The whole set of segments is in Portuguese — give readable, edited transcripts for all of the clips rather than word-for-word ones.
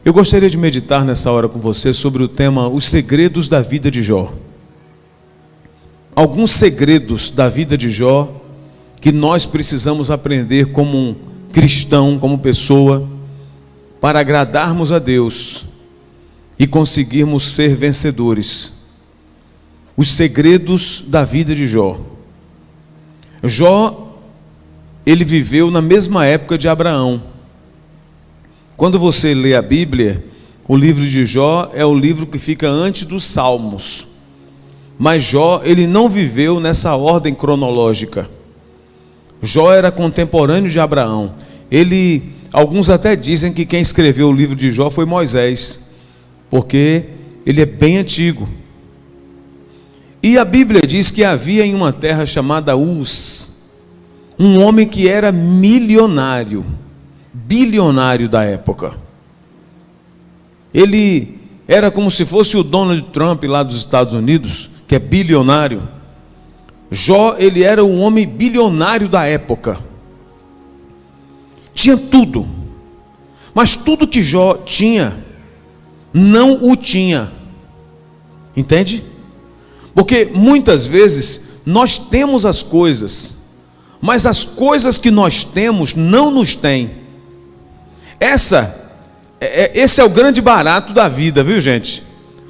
Eu gostaria de meditar nessa hora com você sobre o tema Os segredos da vida de Jó. Alguns segredos da vida de Jó que nós precisamos aprender como um cristão, como pessoa, para agradarmos a Deus e conseguirmos ser vencedores. Os segredos da vida de Jó. Jó, ele viveu na mesma época de Abraão. Quando você lê a Bíblia, o livro de Jó é o livro que fica antes dos Salmos. Mas Jó, ele não viveu nessa ordem cronológica. Jó era contemporâneo de Abraão. Alguns até dizem que quem escreveu o livro de Jó foi Moisés, porque ele é bem antigo. E a Bíblia diz que havia em uma terra chamada Uz, um homem que era bilionário da época. Ele era como se fosse o Donald Trump lá dos Estados Unidos, que é bilionário. Jó, ele era um homem bilionário da época. Tinha tudo. Mas tudo que Jó tinha, não o tinha. Entende? Porque muitas vezes nós temos as coisas, mas as coisas que nós temos não nos têm. Esse é o grande barato da vida, viu, gente?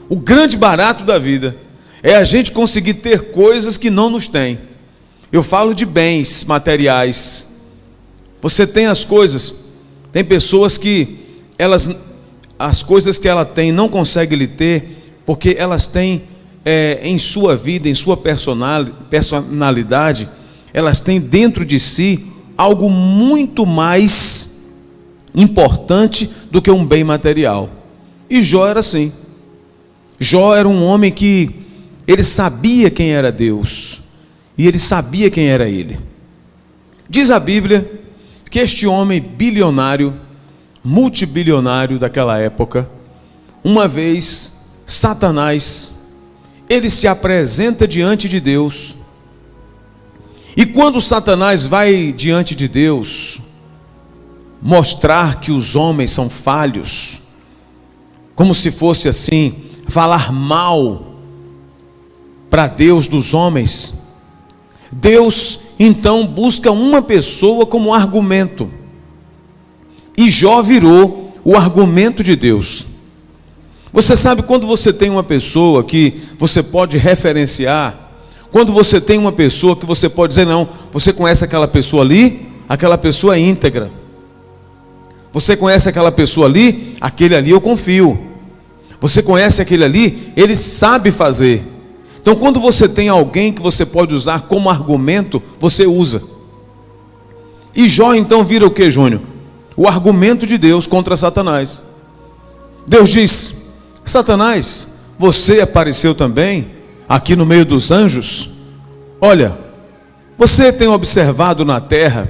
O grande barato da vida é a gente conseguir ter coisas que não nos têm. Eu falo de bens materiais. Você tem as coisas. Tem pessoas que as coisas que ela tem não conseguem lhe ter, porque elas têm em sua vida, em sua personalidade, elas têm dentro de si algo muito mais importante do que um bem material. E Jó era assim. Jó era um homem que ele sabia quem era Deus e ele sabia quem era ele. Diz a Bíblia que este homem bilionário, multibilionário daquela época, uma vez Satanás, ele se apresenta diante de Deus. E quando Satanás vai diante de Deus mostrar que os homens são falhos, como se fosse assim, falar mal para Deus dos homens, Deus então busca uma pessoa como argumento, e Jó virou o argumento de Deus. Você sabe, quando você tem uma pessoa que você pode referenciar, quando você tem uma pessoa que você pode dizer, não, você conhece aquela pessoa ali, aquela pessoa é íntegra. Você conhece aquela pessoa ali, aquele ali eu confio. Você conhece aquele ali, ele sabe fazer. Então, quando você tem alguém que você pode usar como argumento, você usa. E Jó então vira o que, Júnior? O argumento de Deus contra Satanás. Deus diz: Satanás, você apareceu também aqui no meio dos anjos. Olha, você tem observado na terra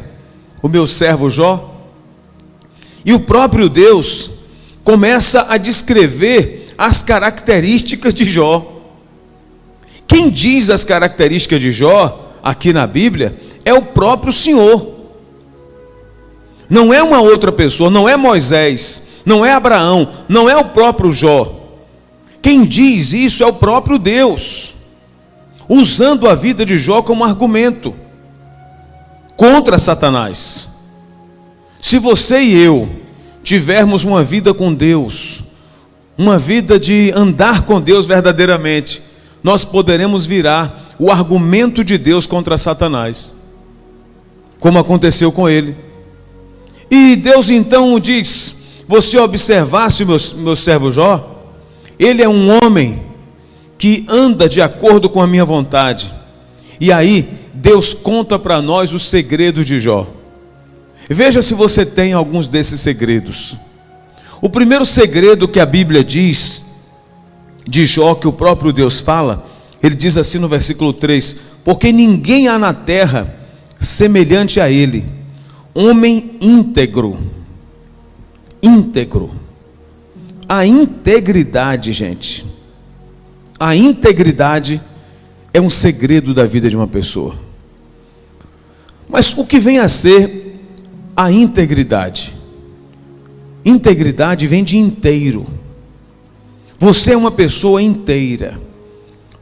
o meu servo Jó? E o próprio Deus começa a descrever as características de Jó. Quem diz as características de Jó aqui na Bíblia é o próprio Senhor. Não é uma outra pessoa, não é Moisés, não é Abraão, não é o próprio Jó. Quem diz isso é o próprio Deus, usando a vida de Jó como argumento contra Satanás. Se você e eu tivermos uma vida com Deus, uma vida de andar com Deus verdadeiramente, nós poderemos virar o argumento de Deus contra Satanás, como aconteceu com ele. E Deus então diz: você observasse o meu servo Jó, ele é um homem que anda de acordo com a minha vontade. E aí Deus conta para nós os segredos de Jó. Veja se você tem alguns desses segredos. O primeiro segredo que a Bíblia diz de Jó, que o próprio Deus fala, ele diz assim no versículo 3: porque ninguém há na terra semelhante a ele, homem íntegro. Íntegro. A integridade, gente, a integridade é um segredo da vida de uma pessoa. Mas o que vem a ser a integridade? Integridade vem de inteiro. Você é uma pessoa inteira.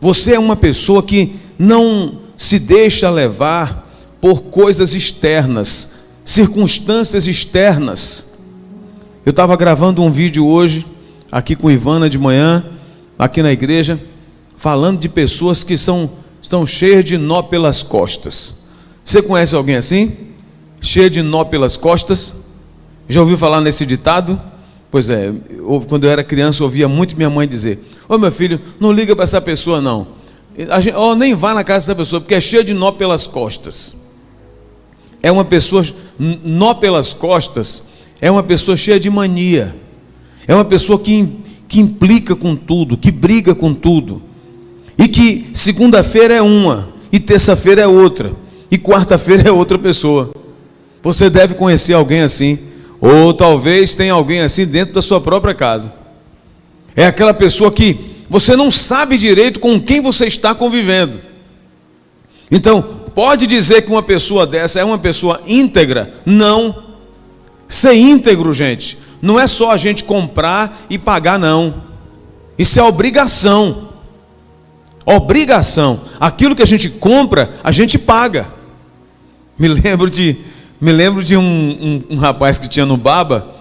Você é uma pessoa que não se deixa levar por coisas externas, circunstâncias externas. Eu estava gravando um vídeo hoje, aqui com Ivana de manhã, aqui na igreja, falando de pessoas que estão cheias de nó pelas costas. Você conhece alguém assim? Cheia de nó pelas costas? Já ouviu falar nesse ditado? Pois é, quando eu era criança eu ouvia muito minha mãe dizer: ô meu filho, não liga para essa pessoa não. Nem vá na casa dessa pessoa, porque é cheia de nó pelas costas. É uma pessoa, nó pelas costas, é uma pessoa cheia de mania. É uma pessoa que implica com tudo, que briga com tudo. E que segunda-feira é uma, e terça-feira é outra, e quarta-feira é outra pessoa. Você deve conhecer alguém assim. Ou talvez tenha alguém assim dentro da sua própria casa. É aquela pessoa que você não sabe direito com quem você está convivendo. Então, pode dizer que uma pessoa dessa é uma pessoa íntegra? Não. Ser íntegro, gente, não é só a gente comprar e pagar, não. Isso é obrigação. Obrigação. Aquilo que a gente compra, a gente paga. Me lembro de um rapaz que tinha no Baba,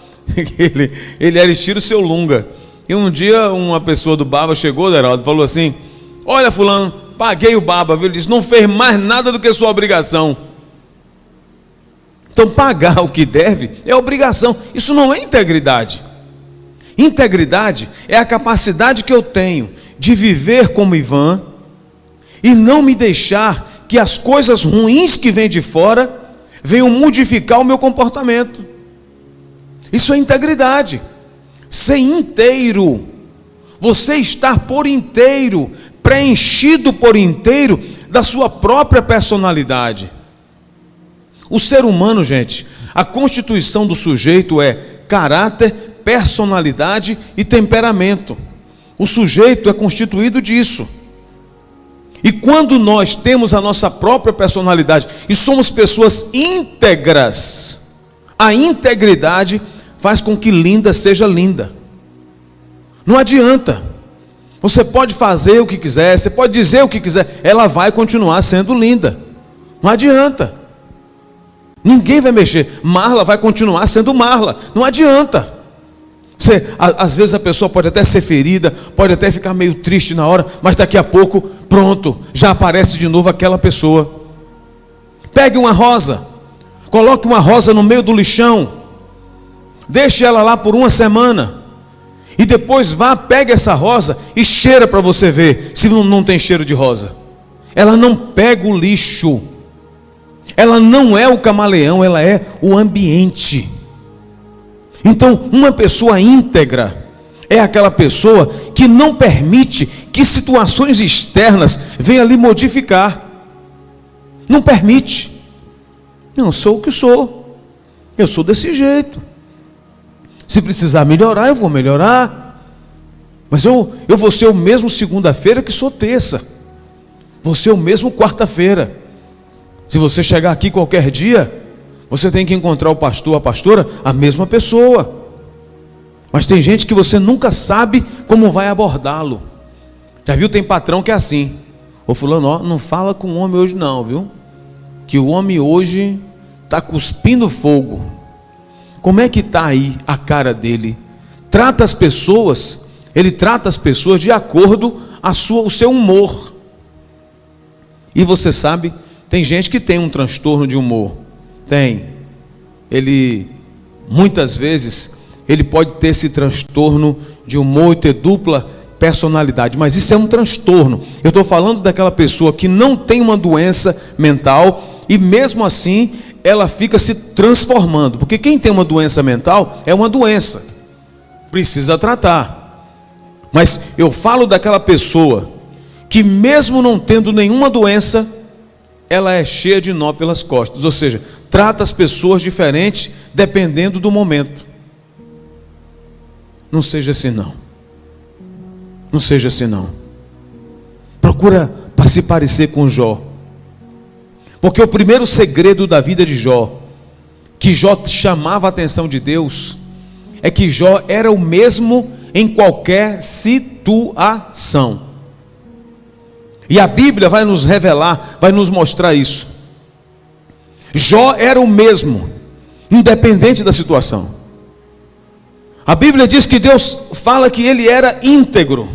ele era estilo Seu Lunga. E um dia uma pessoa do Baba chegou, Deraldo, falou assim: olha fulano, paguei o Baba, viu? Ele disse: não fez mais nada do que sua obrigação. Então pagar o que deve é obrigação. Isso não é integridade. Integridade é a capacidade que eu tenho de viver como Ivan e não me deixar que as coisas ruins que vêm de fora venham modificar o meu comportamento. Isso é integridade. Ser inteiro, você estar por inteiro, preenchido por inteiro da sua própria personalidade. O ser humano, gente, a constituição do sujeito é caráter, personalidade e temperamento. O sujeito é constituído disso. E quando nós temos a nossa própria personalidade e somos pessoas íntegras, a integridade faz com que linda seja linda. Não adianta. Você pode fazer o que quiser, você pode dizer o que quiser, ela vai continuar sendo linda. Não adianta. Ninguém vai mexer. Marla vai continuar sendo Marla. Não adianta. Às vezes a pessoa pode até ser ferida, pode até ficar meio triste na hora, mas daqui a pouco, pronto, já aparece de novo aquela pessoa. Pegue uma rosa, coloque uma rosa no meio do lixão, deixe ela lá por uma semana, e depois vá, pegue essa rosa e cheira para você ver se não tem cheiro de rosa. Ela não pega o lixo, ela não é o camaleão, ela é o ambiente. Então, uma pessoa íntegra é aquela pessoa que não permite que situações externas venham lhe modificar. Não permite. Não, sou o que sou. Eu sou desse jeito. Se precisar melhorar, eu vou melhorar. Mas eu vou ser o mesmo segunda-feira que sou terça. Vou ser o mesmo quarta-feira. Se você chegar aqui qualquer dia, você tem que encontrar o pastor, a pastora, a mesma pessoa. Mas tem gente que você nunca sabe como vai abordá-lo. Já viu, tem patrão que é assim: ô fulano, ó, não fala com o homem hoje não, viu? Que o homem hoje está cuspindo fogo. Como é que está aí a cara dele? Ele trata as pessoas de acordo o seu humor. E você sabe, tem gente que tem um transtorno de humor. Tem. Muitas vezes, ele pode ter esse transtorno de humor e ter dupla personalidade, mas isso é um transtorno. Eu estou falando daquela pessoa que não tem uma doença mental e mesmo assim ela fica se transformando, porque quem tem uma doença mental é uma doença, precisa tratar. Mas eu falo daquela pessoa que mesmo não tendo nenhuma doença, ela é cheia de nó pelas costas, ou seja, trata as pessoas diferentes dependendo do momento. Não seja assim não. Não seja assim não. Procura se parecer com Jó. Porque o primeiro segredo da vida de Jó, que Jó chamava a atenção de Deus, é que Jó era o mesmo em qualquer situação. E a Bíblia vai nos revelar, vai nos mostrar isso. Jó era o mesmo, independente da situação. A Bíblia diz que Deus fala que ele era íntegro.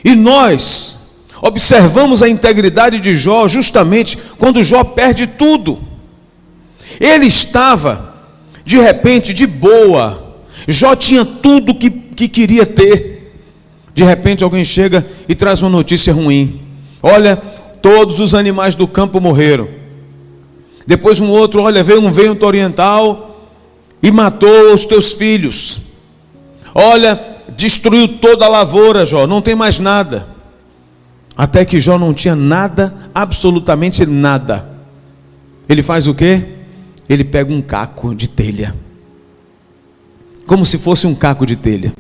E nós observamos a integridade de Jó justamente quando Jó perde tudo. Ele estava, de repente, de boa. Jó tinha tudo que queria ter. De repente alguém chega e traz uma notícia ruim. Olha, todos os animais do campo morreram. Depois um outro, olha, veio um vento oriental e matou os teus filhos. Olha, destruiu toda a lavoura, Jó, não tem mais nada. Até que Jó não tinha nada, absolutamente nada. Ele faz o quê? Ele pega um caco de telha. Como se fosse um caco de telha.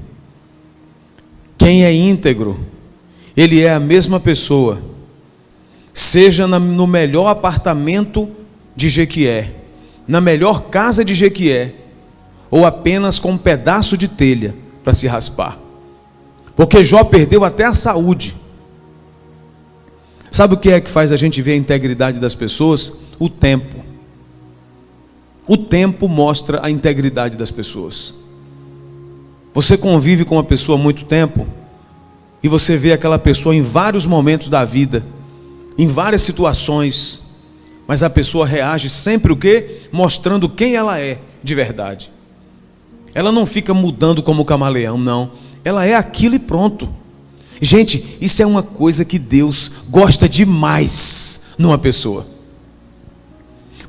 Quem é íntegro, ele é a mesma pessoa. Seja no melhor apartamento de Jequié, na melhor casa de Jequié, ou apenas com um pedaço de telha para se raspar. Porque Jó perdeu até a saúde. Sabe o que é que faz a gente ver a integridade das pessoas? O tempo. O tempo mostra a integridade das pessoas. Você convive com uma pessoa há muito tempo e você vê aquela pessoa em vários momentos da vida, em várias situações, mas a pessoa reage sempre o quê? Mostrando quem ela é de verdade. Ela não fica mudando como camaleão, não. Ela é aquilo e pronto. Gente, isso é uma coisa que Deus gosta demais numa pessoa.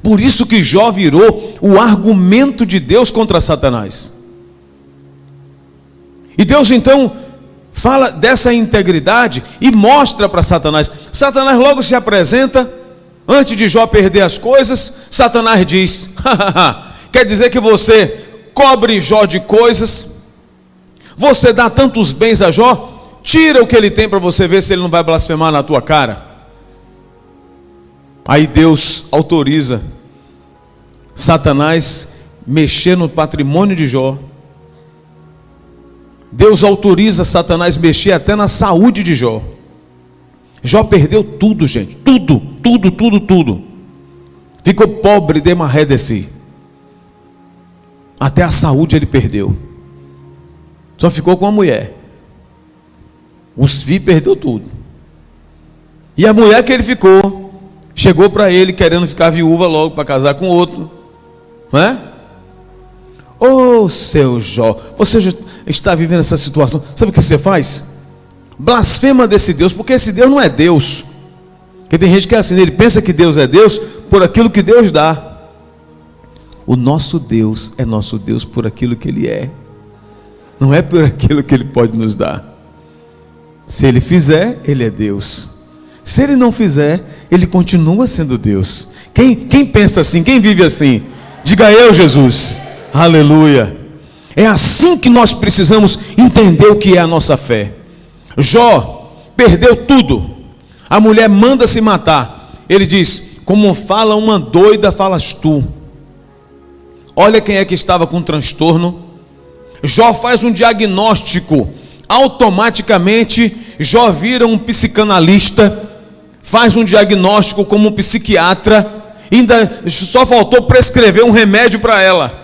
Por isso que Jó virou o argumento de Deus contra Satanás. E Deus então fala dessa integridade e mostra para Satanás. Satanás logo se apresenta, antes de Jó perder as coisas. Satanás diz: quer dizer que você cobre Jó de coisas, você dá tantos bens a Jó, tira o que ele tem para você ver se ele não vai blasfemar na tua cara. Aí Deus autoriza Satanás mexer no patrimônio de Jó. Deus autoriza Satanás mexer até na saúde de Jó. Jó perdeu tudo, gente, tudo. Ficou pobre de maré de si. Até a saúde ele perdeu. Só ficou com a mulher. Os filhos perdeu tudo. E a mulher que ele ficou, chegou para ele querendo ficar viúva logo para casar com outro. Não é? Ô seu Jó, você já está vivendo essa situação. Sabe o que você faz? Blasfema desse Deus, porque esse Deus não é Deus. Porque tem gente que é assim, ele pensa que Deus é Deus por aquilo que Deus dá. O nosso Deus é nosso Deus por aquilo que Ele é, não é por aquilo que Ele pode nos dar. Se Ele fizer, Ele é Deus. Se Ele não fizer, Ele continua sendo Deus. Quem pensa assim, quem vive assim? Diga eu, Jesus. Aleluia. É assim que nós precisamos entender o que é a nossa fé. Jó perdeu tudo. A mulher manda se matar. Ele diz: como fala uma doida, falas tu. Olha quem é que estava com transtorno. Jó faz um diagnóstico. Automaticamente Jó vira um psicanalista, faz um diagnóstico como um psiquiatra. Ainda só faltou prescrever um remédio para ela.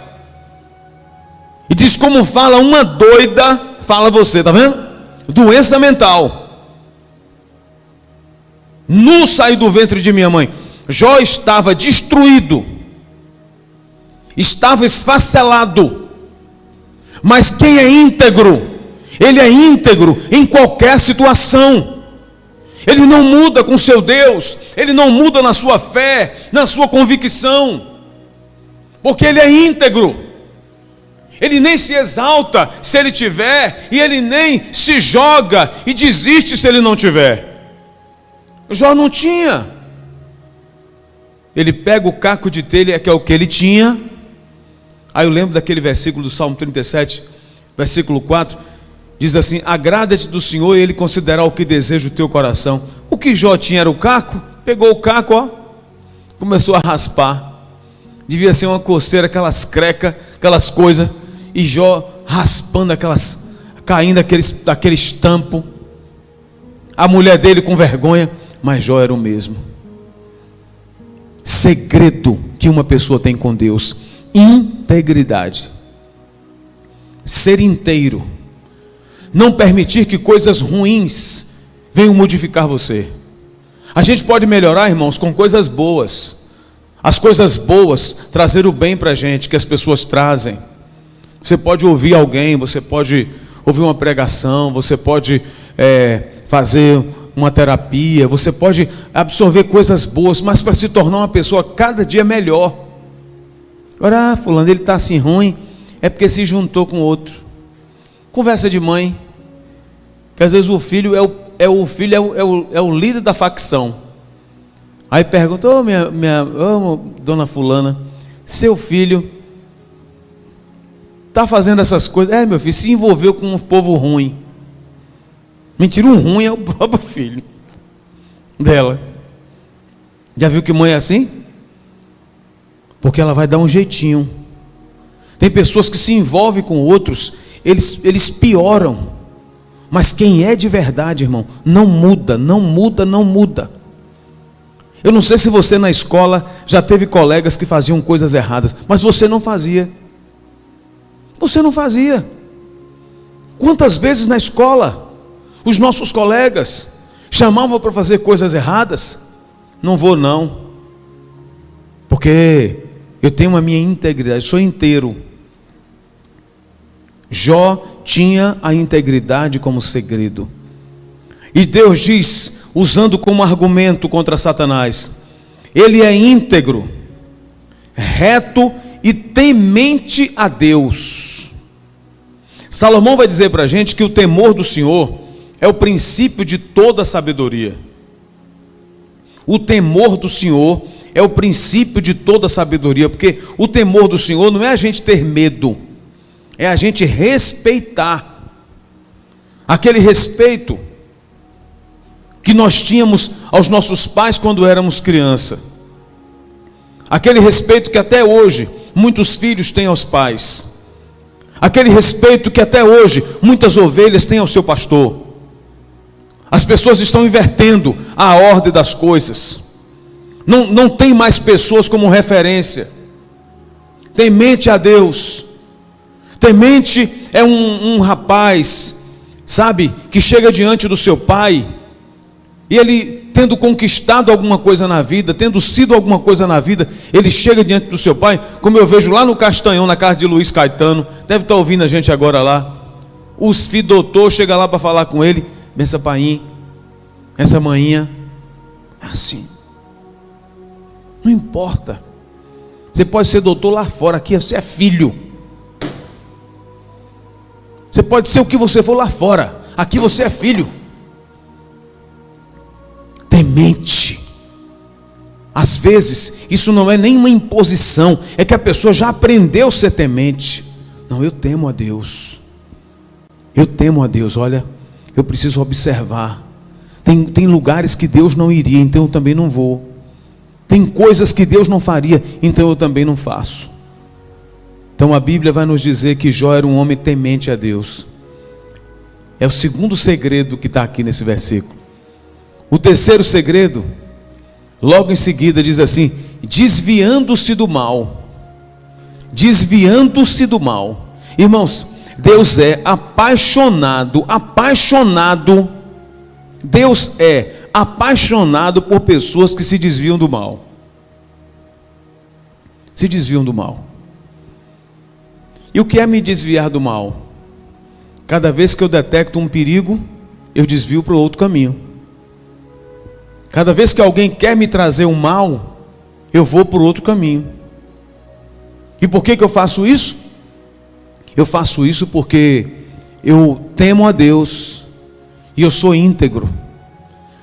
E diz: como fala uma doida, fala você, tá vendo? Doença mental. Nu saí do ventre de minha mãe. Jó estava destruído, estava esfacelado. Mas quem é íntegro, ele é íntegro em qualquer situação. Ele não muda com seu Deus, ele não muda na sua fé, na sua convicção, porque ele é íntegro. Ele nem se exalta se ele tiver, e ele nem se joga e desiste se ele não tiver. Jó não tinha. Ele pega o caco de telha, que é o que ele tinha. Aí eu lembro daquele versículo do Salmo 37, versículo 4, diz assim: agrada-te do Senhor e Ele concederá o que deseja o teu coração. O que Jó tinha era o caco. Pegou o caco, ó, começou a raspar. Devia ser uma coceira, aquelas crecas, aquelas coisas. e Jó raspando caindo aqueles tampos. A mulher dele com vergonha, mas Jó era o mesmo. Segredo que uma pessoa tem com Deus: integridade. Ser inteiro. Não permitir que coisas ruins venham modificar você. A gente pode melhorar, irmãos, com coisas boas. As coisas boas trazer o bem para a gente, que as pessoas trazem. Você pode ouvir alguém, você pode ouvir uma pregação, você pode fazer uma terapia, você pode absorver coisas boas, mas para se tornar uma pessoa cada dia melhor. Agora, fulano, ele está assim ruim, é porque se juntou com outro. Conversa de mãe, que às vezes o filho é o líder da facção. Aí pergunta: dona fulana, seu filho está fazendo essas coisas? Meu filho, se envolveu com um povo ruim. Mentira, um ruim é o próprio filho dela. Já viu que mãe é assim? Porque ela vai dar um jeitinho. Tem pessoas que se envolvem com outros, eles pioram. Mas quem é de verdade, irmão, não muda, não muda, não muda. Eu não sei se você na escola já teve colegas que faziam coisas erradas, mas você não fazia. Você não fazia. Quantas vezes na escola os nossos colegas chamavam para fazer coisas erradas? Não vou não, porque eu tenho a minha integridade, sou inteiro. Jó tinha a integridade como segredo. E Deus diz, usando como argumento contra Satanás: ele é íntegro, reto e temente a Deus. Salomão vai dizer para a gente que o temor do Senhor é o princípio de toda sabedoria. O temor do Senhor é o princípio de toda sabedoria, porque o temor do Senhor não é a gente ter medo, é a gente respeitar. Aquele respeito que nós tínhamos aos nossos pais quando éramos criança. Aquele respeito que até hoje muitos filhos têm aos pais. Aquele respeito que até hoje muitas ovelhas têm ao seu pastor. As pessoas estão invertendo a ordem das coisas. Não tem mais pessoas como referência. Temente a Deus. Temente é um rapaz, sabe, que chega diante do seu pai, e ele, tendo conquistado alguma coisa na vida, tendo sido alguma coisa na vida, ele chega diante do seu pai, como eu vejo lá no Castanhão, na casa de Luiz Caetano, deve estar ouvindo a gente agora lá. Os filhos doutor chega lá para falar com ele: benção painho, essa manhã, assim. Não importa. Você pode ser doutor lá fora, aqui você é filho. Você pode ser o que você for lá fora, aqui você é filho. Temente. Às vezes, isso não é nenhuma imposição, é que a pessoa já aprendeu a ser temente. Não, eu temo a Deus. Eu temo a Deus, olha, eu preciso observar. Tem lugares que Deus não iria, então eu também não vou. Tem coisas que Deus não faria, então eu também não faço. Então a Bíblia vai nos dizer que Jó era um homem temente a Deus. É o segundo segredo que está aqui nesse versículo. O terceiro segredo, logo em seguida, diz assim: desviando-se do mal. Desviando-se do mal. Irmãos, Deus é apaixonado. Deus é apaixonado por pessoas que se desviam do mal. Se desviam do mal. E o que é me desviar do mal? Cada vez que eu detecto um perigo, eu desvio para o outro caminho. Cada vez que alguém quer me trazer um mal, eu vou por outro caminho. E por que eu faço isso? Eu faço isso porque eu temo a Deus e eu sou íntegro.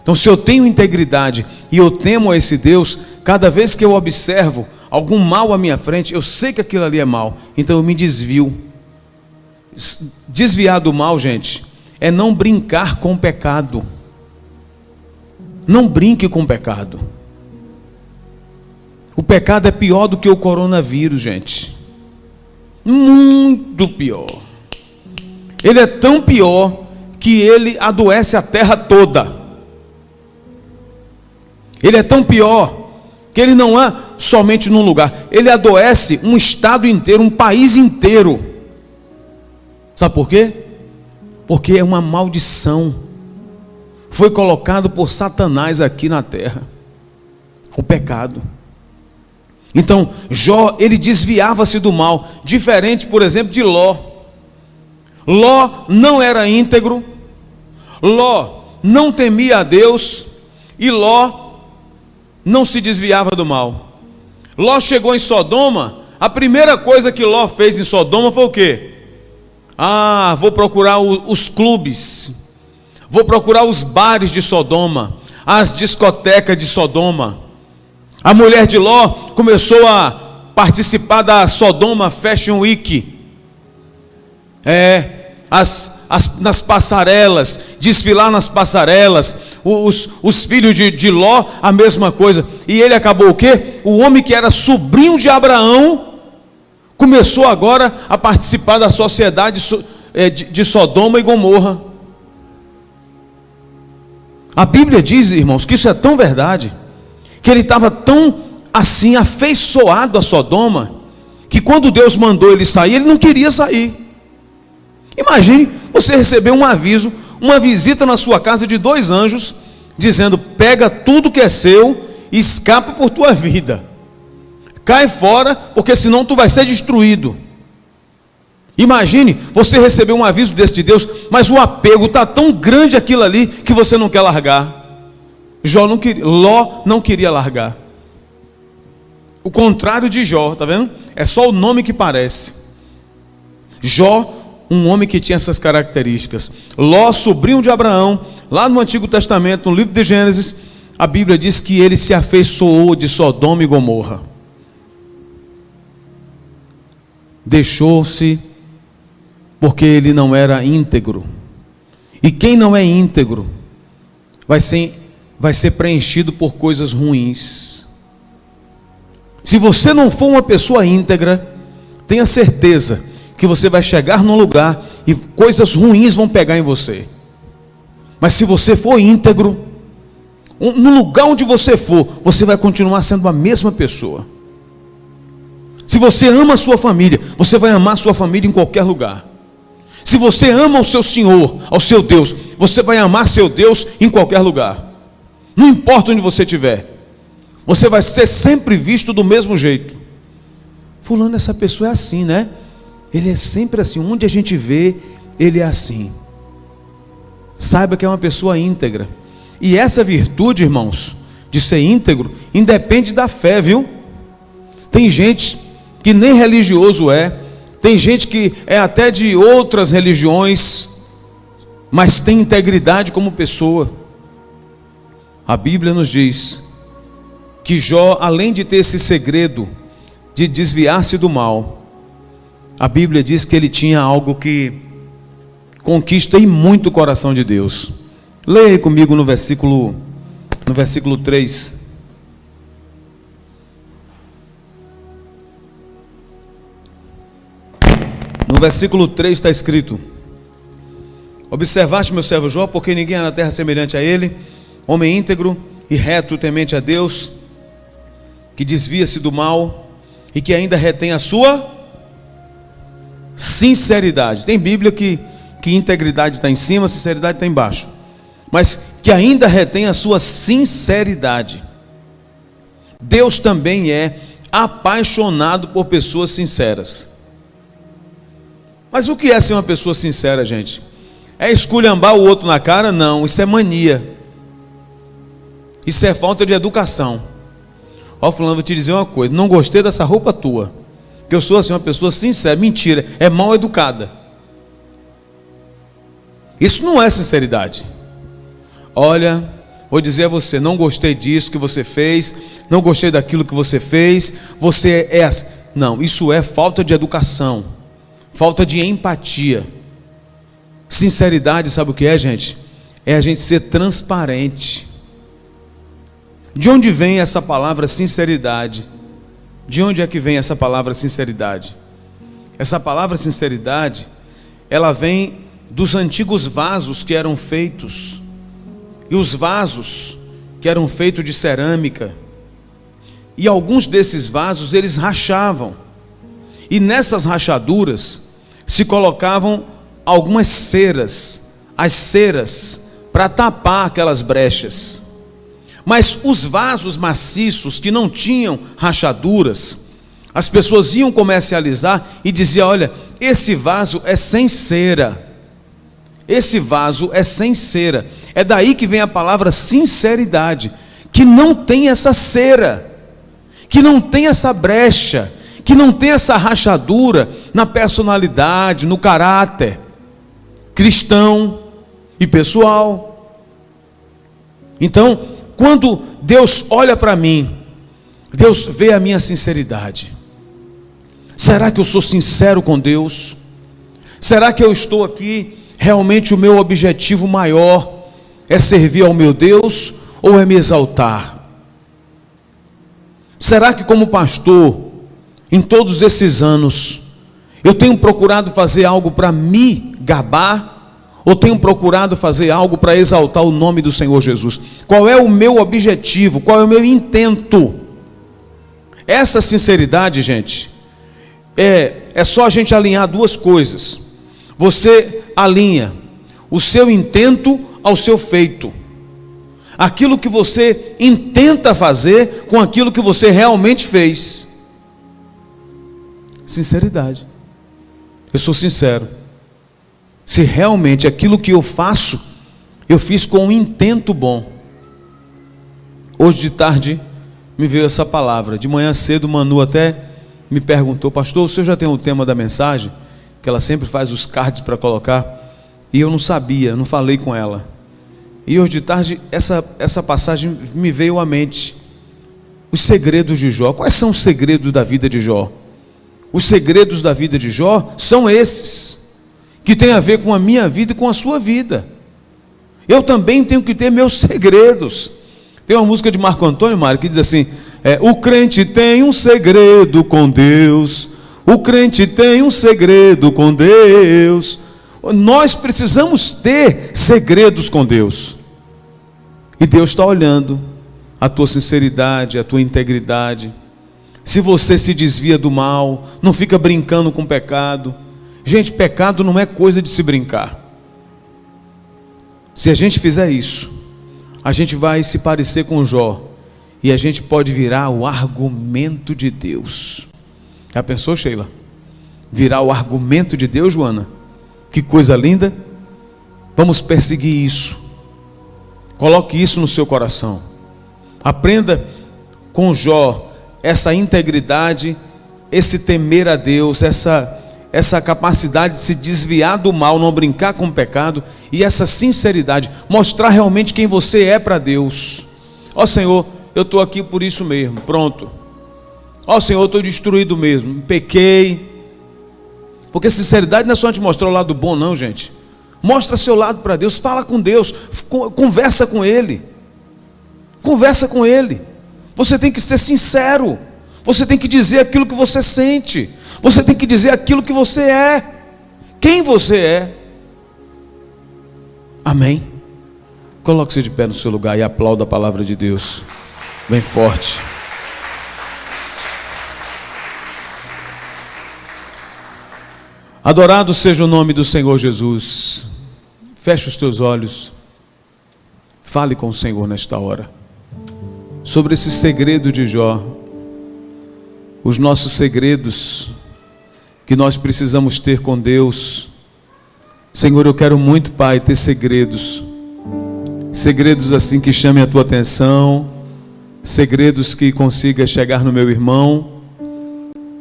Então, se eu tenho integridade e eu temo a esse Deus, cada vez que eu observo algum mal à minha frente, eu sei que aquilo ali é mal, então eu me desvio. Desviar do mal, gente, é não brincar com o pecado. Não brinque com o pecado. O pecado é pior do que o coronavírus, gente. Muito pior. Ele é tão pior que ele adoece a terra toda. Ele é tão pior que ele não é somente num lugar, ele adoece um estado inteiro, um país inteiro. Sabe por quê? Porque é uma maldição. Foi colocado por Satanás aqui na terra, o pecado. Então Jó, ele desviava-se do mal, diferente, por exemplo, de Ló. Ló não era íntegro, Ló não temia a Deus, e Ló não se desviava do mal. Ló chegou em Sodoma, a primeira coisa que Ló fez em Sodoma foi o quê? Vou procurar os clubes, vou procurar os bares de Sodoma, as discotecas de Sodoma. A mulher de Ló começou a participar da Sodoma Fashion Week. Nas passarelas, desfilar nas passarelas. Os filhos de Ló, a mesma coisa. E ele acabou o quê? O homem que era sobrinho de Abraão começou agora a participar da sociedade de Sodoma e Gomorra. A Bíblia diz, irmãos, que isso é tão verdade, que ele estava tão assim afeiçoado a Sodoma, que quando Deus mandou ele sair, ele não queria sair. Imagine você receber um aviso, uma visita na sua casa de 2 anjos, dizendo: pega tudo que é seu e escapa por tua vida. Cai fora, porque senão tu vai ser destruído. Imagine você receber um aviso desse de Deus, mas o apego está tão grande aquilo ali, que você não quer largar. Ló não queria largar. O contrário de Jó, tá vendo? É só o nome que parece. Jó, um homem que tinha essas características. Ló, sobrinho de Abraão, lá no Antigo Testamento, no livro de Gênesis, a Bíblia diz que ele se afeiçoou de Sodoma e Gomorra. Deixou-se porque ele não era íntegro. E quem não é íntegro vai ser preenchido por coisas ruins. Se você não for uma pessoa íntegra, tenha certeza que você vai chegar num lugar e coisas ruins vão pegar em você. Mas se você for íntegro, no lugar onde você for, você vai continuar sendo a mesma pessoa. Se você ama a sua família, você vai amar a sua família em qualquer lugar. Se você ama o seu Senhor, ao seu Deus, você vai amar seu Deus em qualquer lugar. Não importa onde você estiver, você vai ser sempre visto do mesmo jeito. Fulano, essa pessoa é assim, né? Ele é sempre assim, onde a gente vê, ele é assim. Saiba que é uma pessoa íntegra. E essa virtude, irmãos, de ser íntegro, independe da fé, viu? Tem gente que nem religioso é, tem gente que é até de outras religiões, mas tem integridade como pessoa. A Bíblia nos diz que Jó, além de ter esse segredo de desviar-se do mal, a Bíblia diz que ele tinha algo que conquista e muito o coração de Deus. Leia comigo no versículo 3. No versículo 3 está escrito: observaste meu servo Jó, porque ninguém há na terra semelhante a ele, homem íntegro e reto, temente a Deus, que desvia-se do mal e que ainda retém a sua sinceridade. Tem Bíblia que integridade está em cima, sinceridade está embaixo, mas que ainda retém a sua sinceridade. Deus também é apaixonado por pessoas sinceras. Mas o que é ser uma pessoa sincera, gente? É esculhambar o outro na cara? Não, isso é mania. Isso é falta de educação. Ó, fulano, vou te dizer uma coisa: não gostei dessa roupa tua, que eu sou assim uma pessoa sincera. Mentira, é mal educada. Isso não é sinceridade. Olha, vou dizer a você: não gostei disso que você fez, não gostei daquilo que você fez, você é assim. Não, isso é falta de educação, falta de empatia. Sinceridade, sabe o que é, gente? É a gente ser transparente. De onde vem essa palavra sinceridade? De onde é que vem essa palavra sinceridade? Essa palavra sinceridade, ela vem dos antigos vasos que eram feitos. E os vasos que eram feitos de cerâmica. E alguns desses vasos eles rachavam. E nessas rachaduras se colocavam algumas ceras, as ceras para tapar aquelas brechas. Mas os vasos maciços que não tinham rachaduras, as pessoas iam comercializar e diziam: olha, esse vaso é sem cera. Esse vaso é sem cera. É daí que vem a palavra sinceridade, que não tem essa cera, que não tem essa brecha, que não tem essa rachadura na personalidade, no caráter cristão e pessoal. Então, quando Deus olha para mim, Deus vê a minha sinceridade. Será que eu sou sincero com Deus? Será que eu estou aqui, realmente o meu objetivo maior é servir ao meu Deus ou é me exaltar? Será que como pastor, em todos esses anos, eu tenho procurado fazer algo para me gabar? Ou tenho procurado fazer algo para exaltar o nome do Senhor Jesus? Qual é o meu objetivo? Qual é o meu intento? Essa sinceridade, gente, é só a gente alinhar duas coisas. Você alinha o seu intento ao seu feito. Aquilo que você intenta fazer com aquilo que você realmente fez. Sinceridade. Eu sou sincero. Se realmente aquilo que eu faço, eu fiz com um intento bom. Hoje de tarde me veio essa palavra. De manhã cedo, Manu até me perguntou: pastor, o senhor já tem o tema da mensagem? Que ela sempre faz os cards para colocar. E eu não sabia, não falei com ela. E hoje de tarde essa passagem me veio à mente. Os segredos de Jó. Quais são os segredos da vida de Jó? Os segredos da vida de Jó são esses, que tem a ver com a minha vida e com a sua vida. Eu também tenho que ter meus segredos. Tem uma música de Marco Antônio, Mário, que diz assim: o crente tem um segredo com Deus. O crente tem um segredo com Deus. Nós precisamos ter segredos com Deus. E Deus está olhando a tua sinceridade, a tua integridade. Se você se desvia do mal, não fica brincando com pecado. Gente, pecado não é coisa de se brincar. Se a gente fizer isso, a gente vai se parecer com Jó. E a gente pode virar o argumento de Deus. Já pensou, Sheila? Virar o argumento de Deus, Joana? Que coisa linda. Vamos perseguir isso. Coloque isso no seu coração. Aprenda com Jó essa integridade, esse temer a Deus, essa capacidade de se desviar do mal, não brincar com o pecado, e essa sinceridade, mostrar realmente quem você é para Deus. Ó Senhor, eu estou aqui por isso mesmo, pronto. Ó Senhor, eu estou destruído mesmo, pequei. Porque sinceridade não é só a gente mostrar o lado bom não, gente. Mostra seu lado para Deus, fala com Deus, conversa com Ele. Conversa com Ele. Você tem que ser sincero. Você tem que dizer aquilo que você sente. Você tem que dizer aquilo que você é. Quem você é. Amém? Coloque-se de pé no seu lugar e aplauda a palavra de Deus. Bem forte. Adorado seja o nome do Senhor Jesus. Feche os teus olhos. Fale com o Senhor nesta hora. Sobre esse segredo de Jó. Os nossos segredos que nós precisamos ter com Deus. Senhor, eu quero muito, Pai, ter segredos. Segredos assim que chamem a tua atenção. Segredos que consiga chegar no meu irmão.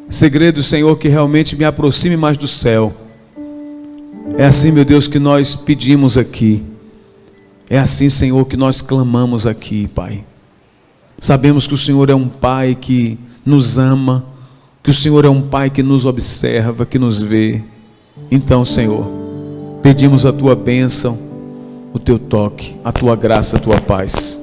Segredos, Senhor, que realmente me aproxime mais do céu. É assim, meu Deus, que nós pedimos aqui. É assim, Senhor, que nós clamamos aqui, Pai. Sabemos que o Senhor é um Pai que nos ama, que o Senhor é um Pai que nos observa, que nos vê. Então, Senhor, pedimos a tua bênção, o teu toque, a tua graça, a tua paz.